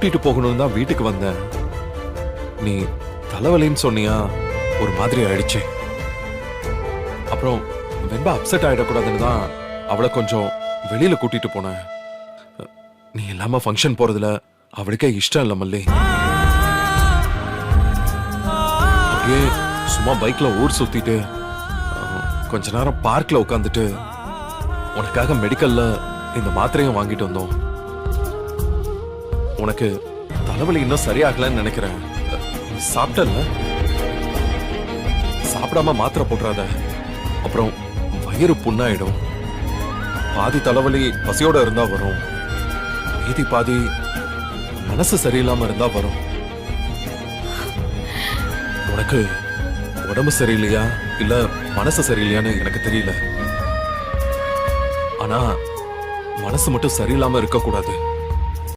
கூட்டிட்டு போகணும்னு தான் வீட்டுக்கு வந்தேன். நீ தலைவலின்னு சொன்னியா, ஒரு மாதிரி ஆயிடுச்சு. அப்புறம் வெண்பா அப்செட் ஆயிடக்கூடாதுன்னு தான் அவளை கொஞ்சம் வெளியில கூட்டிட்டு போனேன். நீ இல்லாம ஃபங்க்ஷன் போறதுல அவளுக்கே இஷ்டம் இல்ல மல்லி. அப்படியே சும்மா பைக்ல ஊர் சுத்திட்டு கொஞ்ச நேரம் பார்க்ல உட்காந்துட்டு உனக்காக மெடிக்கல்ல இந்த மாத்திரையும் வாங்கிட்டு வந்தோம். உனக்கு தலைவலி இன்னும் சரியாகலன்னு நினைக்கிறேன். சாப்பிட்டல? சாப்பிடாம மாத்திரை போட்டுறாத, அப்புறம் வயிறு புண்ணாயிடும். பாதி தலைவலி பசியோட இருந்தா வரும், மீதி பாதி மனசு சரியில்லாம இருந்தா வரும். உனக்கு உடம்பு சரியில்லையா இல்ல மனசு சரியில்லையான்னு எனக்கு தெரியல. ஆனா மனசு மட்டும் சரியில்லாம இருக்க கூடாது.